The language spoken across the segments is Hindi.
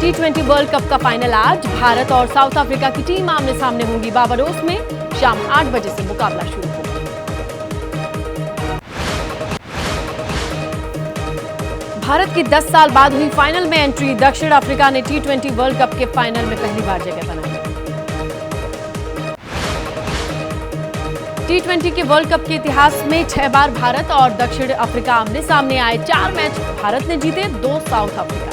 T20 वर्ल्ड कप का फाइनल आज। भारत और साउथ अफ्रीका की टीम आमने सामने होंगी बारबाडोस में। शाम 8 बजे से मुकाबला शुरू होगा। भारत की 10 साल बाद हुई फाइनल में एंट्री। दक्षिण अफ्रीका ने T20 वर्ल्ड कप के फाइनल में पहली बार जगह बनाई। T20 के वर्ल्ड कप के इतिहास में 6 बार भारत और दक्षिण अफ्रीका आमने सामने आए। 4 मैच भारत ने जीते, 2 साउथ अफ्रीका।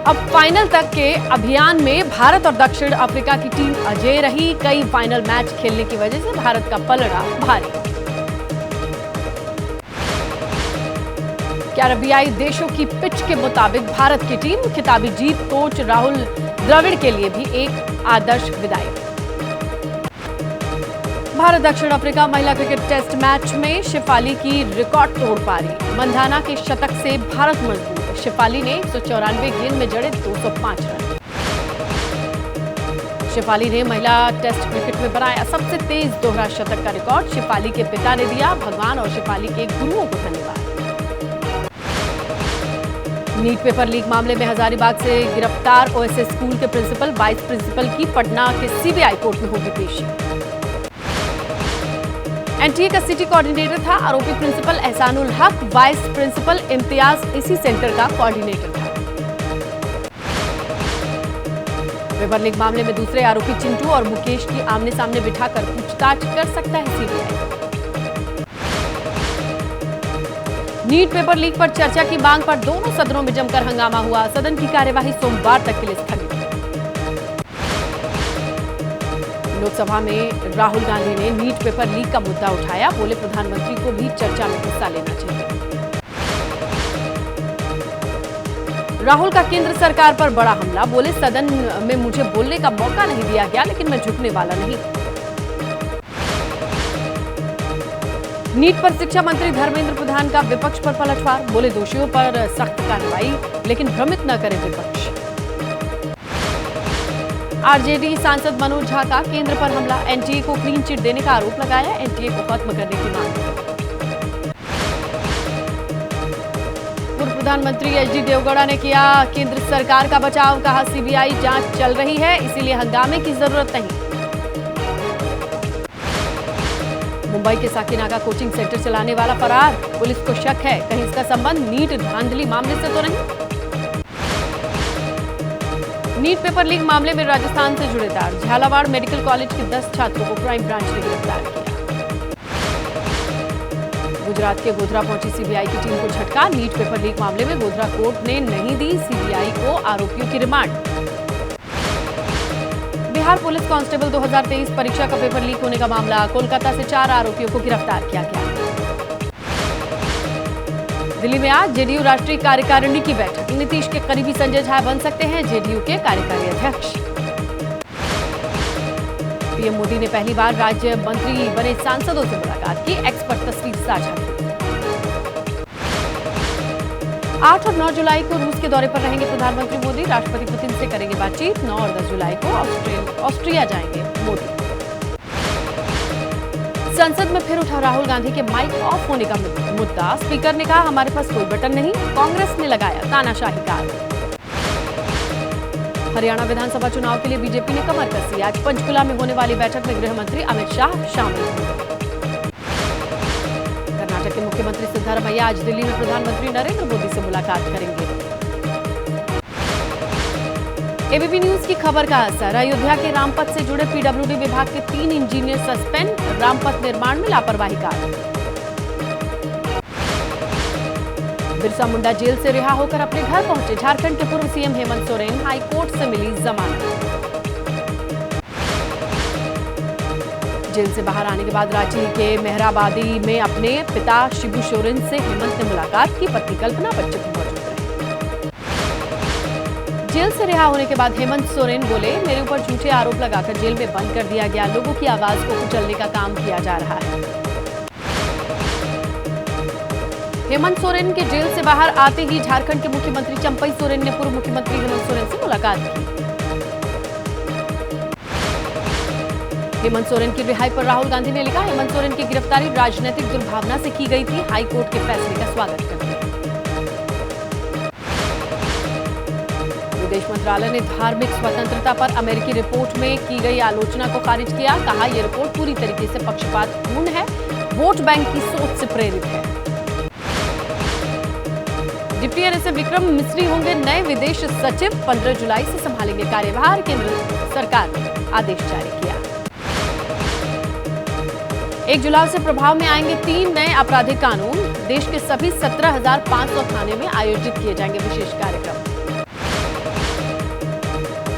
अब फाइनल तक के अभियान में भारत और दक्षिण अफ्रीका की टीम अजेय रही। कई फाइनल मैच खेलने की वजह से भारत का पलड़ा भारी। कैरेबियाई देशों की पिच के मुताबिक भारत की टीम खिताबी जीत। कोच राहुल द्रविड़ के लिए भी एक आदर्श विदाई। भारत दक्षिण अफ्रीका महिला क्रिकेट टेस्ट मैच में शेफाली की रिकॉर्ड तोड़ पारी। मंधाना के शतक से भारत मजबूत। शेफाली ने 194 गेंद में जड़े 205 रन। शेफाली ने महिला टेस्ट क्रिकेट में बनाया सबसे तेज दोहरा शतक का रिकॉर्ड। शेफाली के पिता ने दिया भगवान और शेफाली के गुरुओं को धन्यवाद। नीट पेपर लीक मामले में हजारीबाग से गिरफ्तार ओएसएस स्कूल के प्रिंसिपल वाइस प्रिंसिपल की पटना के सीबीआई कोर्ट में होगी पेशी। एनटीए का सिटी कोऑर्डिनेटर था आरोपी प्रिंसिपल एहसानुल हक। वाइस प्रिंसिपल इम्तियाज इसी सेंटर का कोऑर्डिनेटर था। पेपर लीक मामले में दूसरे आरोपी चिंटू और मुकेश की आमने सामने बिठाकर पूछताछ कर सकता है सीबीआई। नीट पेपर लीक पर चर्चा की मांग पर दोनों सदनों में जमकर हंगामा हुआ। सदन की कार्यवाही सोमवार तक के लिए स्थगित। लोकसभा में राहुल गांधी ने नीट पेपर लीक का मुद्दा उठाया। बोले प्रधानमंत्री को भी चर्चा में हिस्सा लेना चाहिए। राहुल का केंद्र सरकार पर बड़ा हमला। बोले सदन में मुझे बोलने का मौका नहीं दिया गया, लेकिन मैं झुकने वाला नहीं। नीट पर शिक्षा मंत्री धर्मेंद्र प्रधान का विपक्ष पर पलटवार। बोले दोषियों पर सख्त कार्रवाई, लेकिन भ्रमित न करे विपक्ष। आरजेडी सांसद मनोज झा का केंद्र पर हमला। एनटीए को क्लीन चिट देने का आरोप लगाया। एनटीए को खत्म करने की मांग की। पूर्व प्रधानमंत्री एचडी देवगौड़ा ने किया केंद्र सरकार का बचाव। कहा सीबीआई जांच चल रही है, इसीलिए हंगामे की जरूरत नहीं। मुंबई के साकीनाका कोचिंग सेंटर चलाने वाला फरार। पुलिस को शक है कहीं इसका संबंध नीट धांधली मामले से तो नहीं। नीट पेपर लीक मामले में राजस्थान से जुड़े तार। झालावाड़ मेडिकल कॉलेज के 10 छात्रों को क्राइम ब्रांच ने गिरफ्तार किया। गुजरात के गोधरा पहुंची सीबीआई की टीम को झटका। नीट पेपर लीक मामले में गोधरा कोर्ट ने नहीं दी सीबीआई को आरोपियों की रिमांड। बिहार पुलिस कांस्टेबल 2023 परीक्षा का पेपर लीक होने का मामला। कोलकाता से 4 आरोपियों को गिरफ्तार किया गया। दिल्ली में आज जेडीयू राष्ट्रीय कार्यकारिणी की बैठक। नीतीश के करीबी संजय झा बन सकते हैं जेडीयू के कार्यकारी अध्यक्ष। पीएम मोदी ने पहली बार राज्य मंत्री बने सांसदों से मुलाकात की। एक्सपर्ट तस्वीर साझा की। 8 और 9 जुलाई को रूस के दौरे पर रहेंगे प्रधानमंत्री मोदी। राष्ट्रपति पुतिन से करेंगे बातचीत। 9 और 10 जुलाई को ऑस्ट्रिया जाएंगे मोदी। संसद में फिर उठा राहुल गांधी के माइक ऑफ होने का मुद्दा। स्पीकर ने कहा हमारे पास कोई बटन नहीं। कांग्रेस ने लगाया तानाशाही का आरोप। हरियाणा विधानसभा चुनाव के लिए बीजेपी ने कमर कसी। आज पंचकुला में होने वाली बैठक में गृह मंत्री अमित शाह शामिल होंगे। कर्नाटक के मुख्यमंत्री सिद्धरामैया आज दिल्ली में प्रधानमंत्री नरेंद्र मोदी से मुलाकात करेंगे। एबीपी न्यूज की खबर का असर। अयोध्या के रामपथ से जुड़े पीडब्ल्यूडी विभाग के 3 इंजीनियर सस्पेंड। रामपथ निर्माण में लापरवाही का आरोप। बिरसा मुंडा जेल से रिहा होकर अपने घर पहुंचे। झारखंड के पूर्व CM Hemant Soren high court से मिली जमानत। जेल से बाहर आने के बाद रांची के मेहराबादी में अपने पिता शिबू सोरेन से हेमंत ने मुलाकात की। पत्नी कल्पना बच्चे को मौजूद रहे। जेल से रिहा होने के बाद हेमंत सोरेन बोले मेरे ऊपर झूठे आरोप लगाकर जेल में बंद कर दिया गया। लोगों की आवाज को कुचलने का काम किया जा रहा है। हेमंत सोरेन के जेल से बाहर आते ही झारखंड के मुख्यमंत्री चंपई सोरेन ने पूर्व मुख्यमंत्री हेमंत सोरेन से मुलाकात की। हेमंत सोरेन की रिहाई पर राहुल गांधी ने लिखा हेमंत सोरेन की गिरफ्तारी राजनीतिक दुर्भावना से की गई थी। हाई कोर्ट के फैसले का स्वागत करते हैं। विदेश मंत्रालय ने धार्मिक स्वतंत्रता पर अमेरिकी रिपोर्ट में की गई आलोचना को खारिज किया। कहा, यह रिपोर्ट पूरी तरीके से पक्षपातपूर्ण है, वोट बैंक की सोच से प्रेरित है। डिप्टी एनएसए विक्रम मिस्री होंगे नए विदेश सचिव, 15 जुलाई से संभालेंगे कार्यभार, केंद्र सरकार ने आदेश जारी किया। 1 जुलाई से प्रभाव में आएंगे 3 नए आपराधिक कानून, देश के सभी 17,500 थाने में आयोजित किए जाएंगे विशेष कार्यक्रम।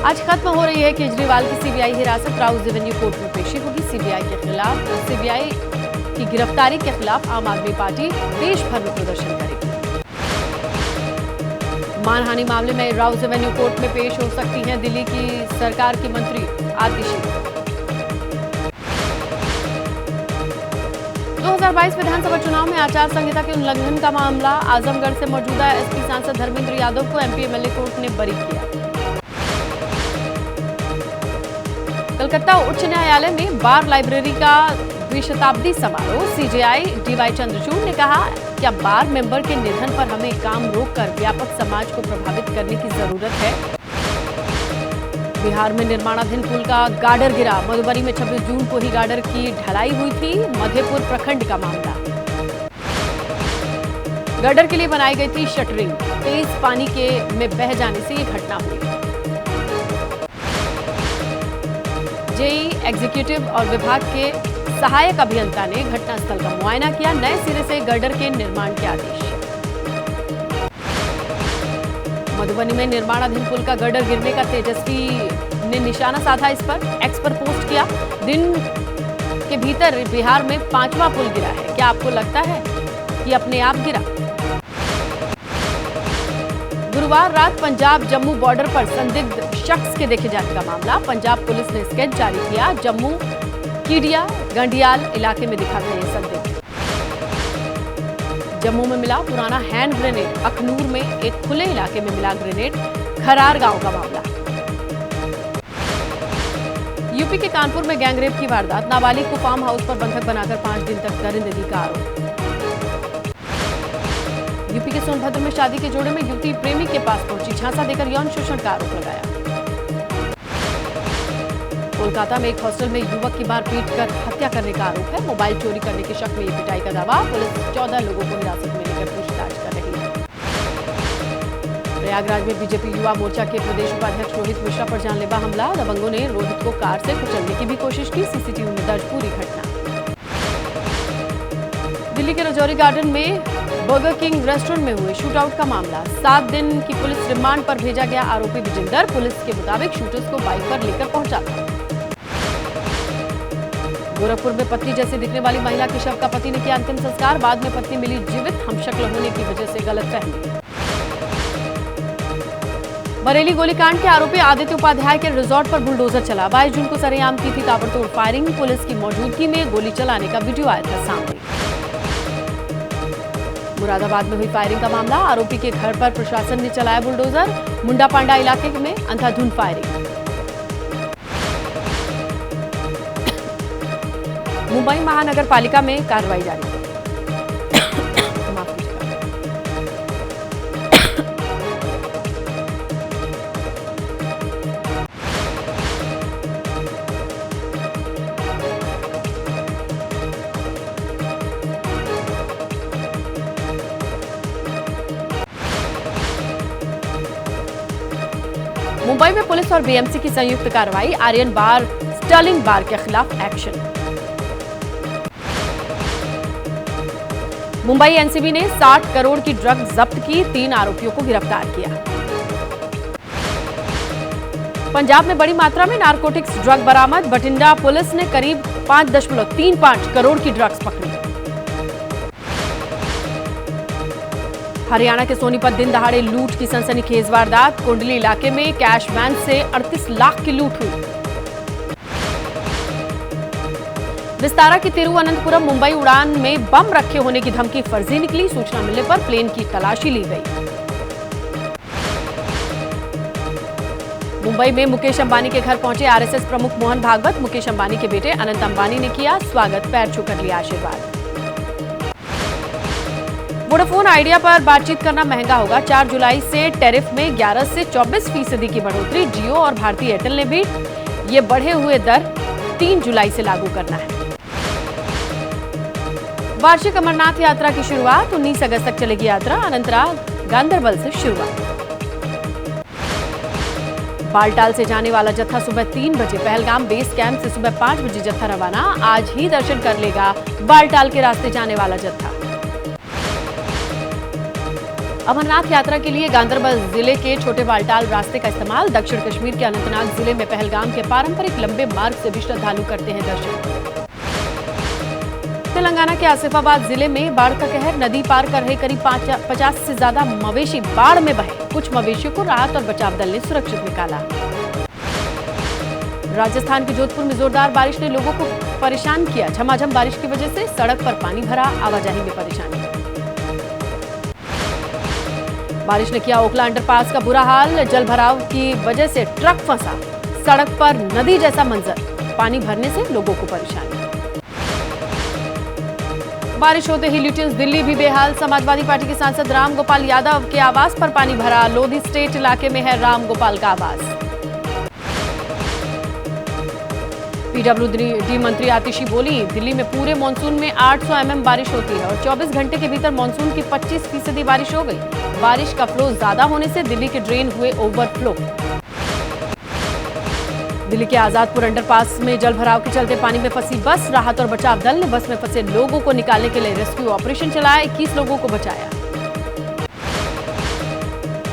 आज खत्म हो रही है केजरीवाल की सीबीआई हिरासत, राउस रेवेन्यू कोर्ट में पेशी होगी। सीबीआई की गिरफ्तारी के खिलाफ आम आदमी पार्टी देश भर में प्रदर्शन करेगी। मानहानि मामले में राउस रेवेन्यू कोर्ट में पेश हो सकती हैं दिल्ली की सरकार की मंत्री आतिशी। 2022 विधानसभा चुनाव में आचार संहिता के उल्लंघन का मामला, आजमगढ़ से मौजूदा एसपी सांसद धर्मेंद्र यादव को एमपी एमएलए कोर्ट ने बरी किया। कलकत्ता उच्च न्यायालय में बार लाइब्रेरी का द्विशताब्दी समारोह, सीजेआई डीवाई चंद्रचूड़ ने कहा कि अब बार मेंबर के निधन पर हमें काम रोककर व्यापक समाज को प्रभावित करने की जरूरत है। बिहार में निर्माणाधीन पुल का गार्डर गिरा, मधुबनी में 26 जून को ही गार्डर की ढलाई हुई थी। मधेपुर प्रखंड का मामला, गार्डर के लिए बनाई गई थी शटरिंग, तेज पानी के में बह जाने से ये घटना हुई। जेई एग्जीक्यूटिव और विभाग के सहायक अभियंता ने घटनास्थल का मुआयना किया, नए सिरे से गर्डर के निर्माण के आदेश। मधुबनी में निर्माणाधीन पुल का गर्डर गिरने का तेजस्वी ने निशाना साधा, इस पर एक्स पर पोस्ट किया। दिन के भीतर बिहार में 5वां पुल गिरा है, क्या आपको लगता है कि अपने आप गिरा? गुरुवार रात पंजाब जम्मू बॉर्डर पर संदिग्ध शख्स के देखे जाने का मामला, पंजाब पुलिस ने स्केच जारी किया। जम्मू कीडिया गंडियाल इलाके में दिखा था ये संदिग्ध। जम्मू में मिला पुराना हैंड ग्रेनेड, अखनूर में एक खुले इलाके में मिला ग्रेनेड, खरार गांव का मामला। यूपी के कानपुर में गैंगरेप की वारदात, नाबालिग को फार्म हाउस पर बंधक बनाकर 5 दिन तक दरिंदगी का आरोप। यूपी के सोनभद्र में शादी के जोड़े में युवती प्रेमी के पास पहुंची, झांसा देकर यौन शोषण का आरोप लगाया। कोलकाता में एक हॉस्टल में युवक की मारपीट कर हत्या करने का आरोप है, मोबाइल चोरी करने के शक में ये पिटाई का दावा। पुलिस 14 लोगों को हिरासत में लेकर पूछताछ कर रही है। प्रयागराज में बीजेपी युवा मोर्चा के प्रदेश उपाध्यक्ष रोहित मिश्रा पर जानलेवा हमला, दबंगों ने रोहित को कार से कुचलने की भी कोशिश की, सीसीटीवी में दर्ज पूरी घटना। दिल्ली के रजौरी गार्डन में बर्गर किंग रेस्टोरेंट में हुए शूटआउट का मामला, 7 दिन की पुलिस रिमांड पर भेजा गया आरोपी विजेंदर, पुलिस के मुताबिक शूटर्स को बाइक पर लेकर पहुंचा था। गोरखपुर में पत्नी जैसी दिखने वाली महिला के शव का पति ने किया अंतिम संस्कार, बाद में पत्नी मिली जीवित, हमशक्ल होने की वजह से गलतफहमी। बरेली गोलीकांड के आरोपी आदित्य उपाध्याय के रिजॉर्ट पर बुलडोजर चला, 22 जून को सरेआम की थी ताबड़तोड़ फायरिंग, पुलिस की मौजूदगी में गोली चलाने का वीडियो आया था सामने। मुरादाबाद में हुई फायरिंग का मामला, आरोपी के घर पर प्रशासन ने चलाया बुलडोजर, मुंडा पांडा इलाके में अंधाधुंध फायरिंग। मुंबई महानगर पालिका में कार्रवाई जारी। मुंबई में पुलिस और बीएमसी की संयुक्त कार्रवाई, आर्यन बार, स्टर्लिंग बार के खिलाफ एक्शन। मुंबई एनसीबी ने 60 करोड़ की ड्रग जब्त की, 3 आरोपियों को गिरफ्तार किया। पंजाब में बड़ी मात्रा में नारकोटिक्स ड्रग बरामद, बठिंडा पुलिस ने करीब 5.35 करोड़ की ड्रग्स पकड़ी। हरियाणा के सोनीपत दिन दहाड़े लूट की सनसनीखेज वारदात, कुंडली इलाके में कैश वैन से 38 लाख की लूट हुई। विस्तारा की तिरुवनंतपुरम मुंबई उड़ान में बम रखे होने की धमकी फर्जी निकली, सूचना मिलने पर प्लेन की तलाशी ली गई। मुंबई में मुकेश अंबानी के घर पहुंचे आरएसएस प्रमुख मोहन भागवत, मुकेश अंबानी के बेटे अनंत अंबानी ने किया स्वागत, पैर छूकर लिया आशीर्वाद। वोडाफोन आइडिया पर बातचीत करना महंगा होगा। 4 जुलाई से टैरिफ में 11 से 24% की बढ़ोतरी। जियो और भारती एयरटेल ने भी ये बढ़े हुए दर 3 जुलाई से लागू करना है। वार्षिक अमरनाथ यात्रा की शुरुआत 19 अगस्त तक चलेगी यात्रा। अनंतनाग गांदरबल से शुरुआत। बालटाल से जाने वाला जत्था सुबह 3 बजे, पहलगाम बेस कैंप से सुबह 5 बजे जत्था रवाना। आज ही दर्शन कर लेगा बालटाल के रास्ते जाने वाला जत्था। अमरनाथ यात्रा के लिए गांदरबल जिले के छोटे बालटाल रास्ते का इस्तेमाल। दक्षिण कश्मीर के अनंतनाग जिले में पहलगाम के पारंपरिक लंबे मार्ग से भी श्रद्धालु करते हैं दर्शन। तेलंगाना के आसिफाबाद जिले में बाढ़ का कहर। नदी पार कर रहे करीब 50 से ज्यादा मवेशी बाढ़ में बहे। कुछ मवेशियों को राहत और बचाव दल ने सुरक्षित निकाला। राजस्थान के जोधपुर में जोरदार बारिश ने लोगों को परेशान किया। झमाझम बारिश की वजह से सड़क पर पानी भरा, आवाजाही में परेशानी। बारिश ने किया ओखला अंडरपास का बुरा हाल। जल भराव की वजह से ट्रक फंसा। सड़क पर नदी जैसा मंजर। पानी भरने से लोगों को परेशानी। बारिश होते ही लिटियंस दिल्ली भी बेहाल। समाजवादी पार्टी के सांसद राम गोपाल यादव के आवास पर पानी भरा। लोधी स्टेट इलाके में है राम गोपाल का आवास। पीडब्ल्यूडी मंत्री आतिशी बोली, दिल्ली में पूरे मानसून में 800 mm बारिश होती है और 24 घंटे के भीतर मानसून की 25% बारिश हो गई। बारिश का फ्लो ज्यादा होने से दिल्ली के ड्रेन हुए ओवरफ्लो। दिल्ली के आजादपुर अंडरपास में जल भराव के चलते पानी में फंसी बस। राहत और बचाव दल ने बस में फंसे लोगों को निकालने के लिए रेस्क्यू ऑपरेशन चलाया। 21 लोगों को बचाया।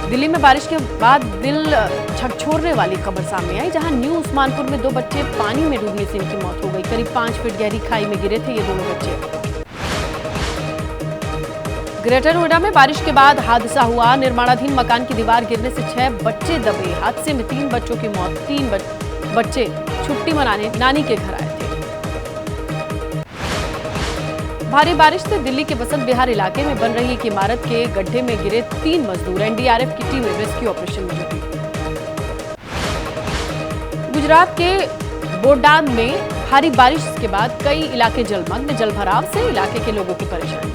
दिल्ली में बारिश के बाद दिल झकझोरने वाली खबर सामने आई, जहां न्यू उस्मानपुर में 2 बच्चे पानी में डूबने से इनकी मौत हो गई। करीब 5 फीट गहरी खाई में गिरे थे ये दोनों बच्चे। ग्रेटर नोएडा में बारिश के बाद हादसा हुआ। निर्माणाधीन मकान की दीवार गिरने से 6 बच्चे दबे। हादसे में 3 बच्चों की मौत। 3 बच्चे छुट्टी मनाने नानी के घर आए थे। भारी बारिश से दिल्ली के बसंत विहार इलाके में बन रही एक इमारत के गड्ढे में गिरे 3 मजदूर। एनडीआरएफ की टीमें रेस्क्यू ऑपरेशन में जुटी। गुजरात के बोटाद में भारी बारिश के बाद कई इलाके जलमग्न। जल भराव से इलाके के लोगों को परेशानी।